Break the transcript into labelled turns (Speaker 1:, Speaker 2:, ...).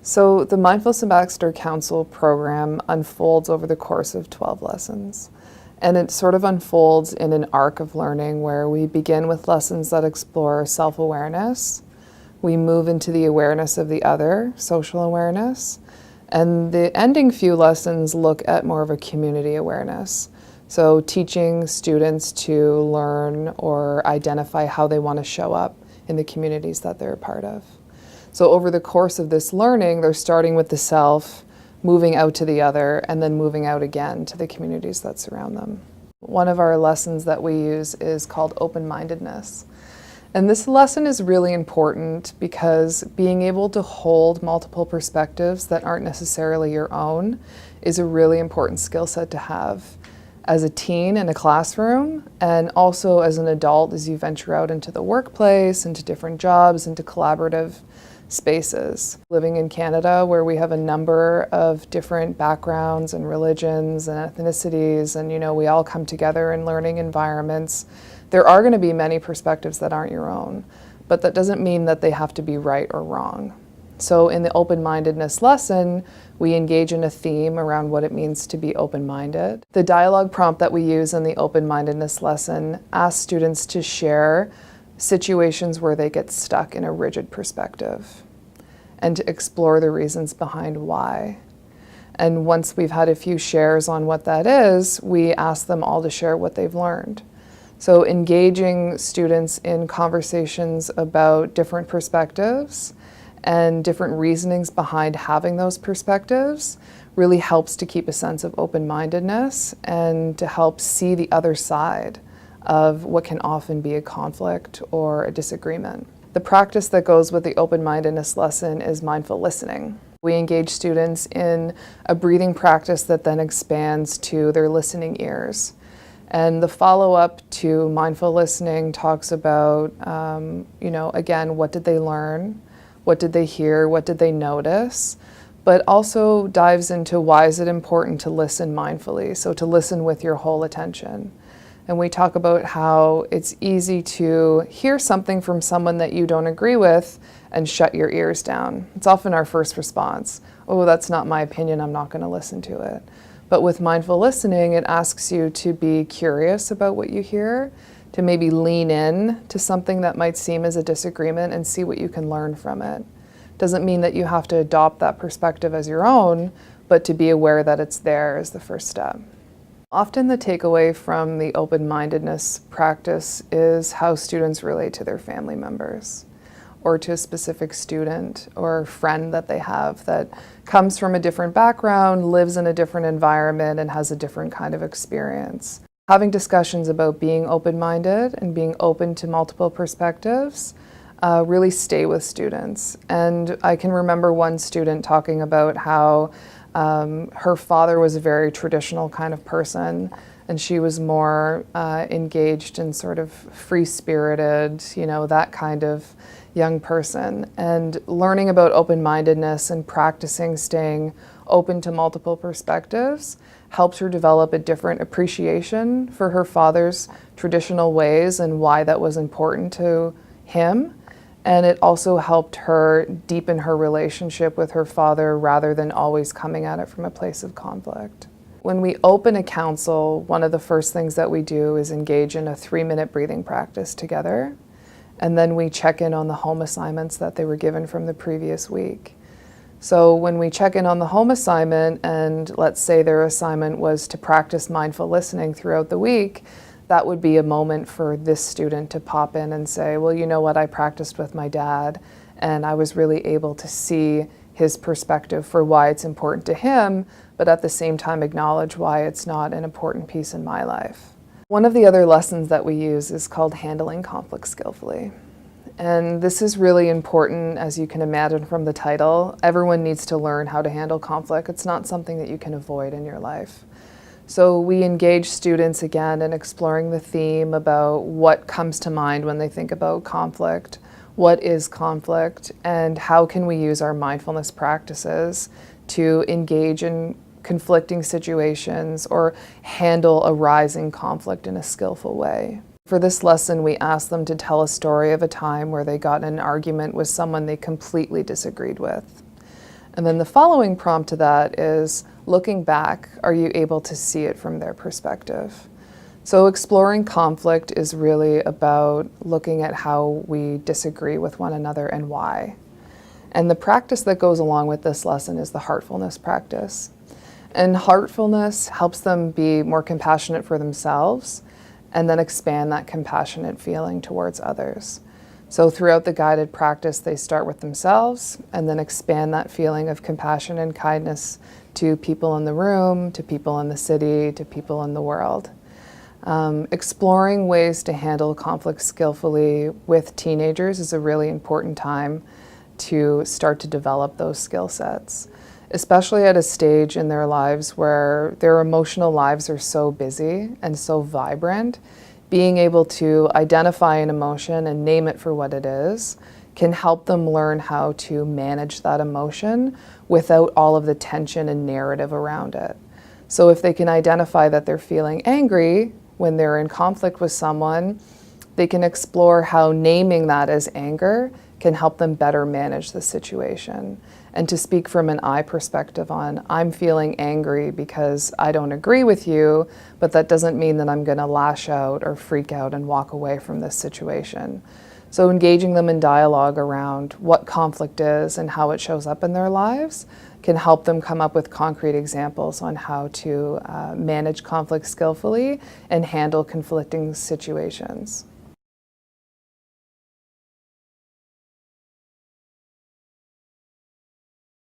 Speaker 1: So the Mindfulness Ambassador Council program unfolds over the course of 12 lessons. And it sort of unfolds in an arc of learning where we begin with lessons that explore self-awareness. We move into the awareness of the other, social awareness. And the ending few lessons look at more of a community awareness. So teaching students to learn or identify how they want to show up in the communities that they're a part of. So over the course of this learning, they're starting with the self, moving out to the other, and then moving out again to the communities that surround them. One of our lessons that we use is called open-mindedness. And this lesson is really important because being able to hold multiple perspectives that aren't necessarily your own is a really important skill set to have as a teen in a classroom, and also as an adult as you venture out into the workplace, into different jobs, into collaborative spaces. Living in Canada, where we have a number of different backgrounds and religions and ethnicities, and we all come together in learning environments, there are going to be many perspectives that aren't your own, but that doesn't mean that they have to be right or wrong. So in the open-mindedness lesson, we engage in a theme around what it means to be open-minded. The dialogue prompt that we use in the open-mindedness lesson asks students to share situations where they get stuck in a rigid perspective and to explore the reasons behind why. And once we've had a few shares on what that is, we ask them all to share what they've learned. So engaging students in conversations about different perspectives and different reasonings behind having those perspectives really helps to keep a sense of open-mindedness and to help see the other side of what can often be a conflict or a disagreement. The practice that goes with the open-mindedness lesson is mindful listening. We engage students in a breathing practice that then expands to their listening ears. And the follow-up to mindful listening talks about, again, what did they learn? What did they hear? What did they notice? But also dives into why is it important to listen mindfully, so to listen with your whole attention. And we talk about how it's easy to hear something from someone that you don't agree with and shut your ears down. It's often our first response. Oh, that's not my opinion, I'm not going to listen to it. But with mindful listening, it asks you to be curious about what you hear, to maybe lean in to something that might seem as a disagreement and see what you can learn from it. Doesn't mean that you have to adopt that perspective as your own, but to be aware that it's there is the first step. Often the takeaway from the open-mindedness practice is how students relate to their family members or to a specific student or friend that they have that comes from a different background, lives in a different environment, and has a different kind of experience. Having discussions about being open-minded and being open to multiple perspectives really stay with students. And I can remember one student talking about how her father was a very traditional kind of person, and she was more engaged in sort of free-spirited, that kind of young person. And learning about open-mindedness and practicing staying open to multiple perspectives helps her develop a different appreciation for her father's traditional ways and why that was important to him. And it also helped her deepen her relationship with her father rather than always coming at it from a place of conflict. When we open a council, one of the first things that we do is engage in a 3-minute breathing practice together. And then we check in on the home assignments that they were given from the previous week. So when we check in on the home assignment, and let's say their assignment was to practice mindful listening throughout the week, that would be a moment for this student to pop in and say, well, you know what, I practiced with my dad, and I was really able to see his perspective for why it's important to him, but at the same time acknowledge why it's not an important piece in my life. One of the other lessons that we use is called handling conflict skillfully. And this is really important, as you can imagine from the title. Everyone needs to learn how to handle conflict. It's not something that you can avoid in your life. So we engage students again in exploring the theme about what comes to mind when they think about conflict, what is conflict, and how can we use our mindfulness practices to engage in conflicting situations or handle a rising conflict in a skillful way. For this lesson, we asked them to tell a story of a time where they got in an argument with someone they completely disagreed with. And then the following prompt to that is, looking back, are you able to see it from their perspective? So exploring conflict is really about looking at how we disagree with one another and why. And the practice that goes along with this lesson is the heartfulness practice. And heartfulness helps them be more compassionate for themselves and then expand that compassionate feeling towards others. So throughout the guided practice, they start with themselves and then expand that feeling of compassion and kindness to people in the room, to people in the city, to people in the world. Exploring ways to handle conflict skillfully with teenagers is a really important time to start to develop those skill sets, especially at a stage in their lives where their emotional lives are so busy and so vibrant. Being able to identify an emotion and name it for what it is can help them learn how to manage that emotion without all of the tension and narrative around it. So if they can identify that they're feeling angry when they're in conflict with someone, they can explore how naming that as anger can help them better manage the situation. And to speak from an I perspective on, I'm feeling angry because I don't agree with you, but that doesn't mean that I'm going to lash out or freak out and walk away from this situation. So engaging them in dialogue around what conflict is and how it shows up in their lives can help them come up with concrete examples on how to manage conflict skillfully and handle conflicting situations.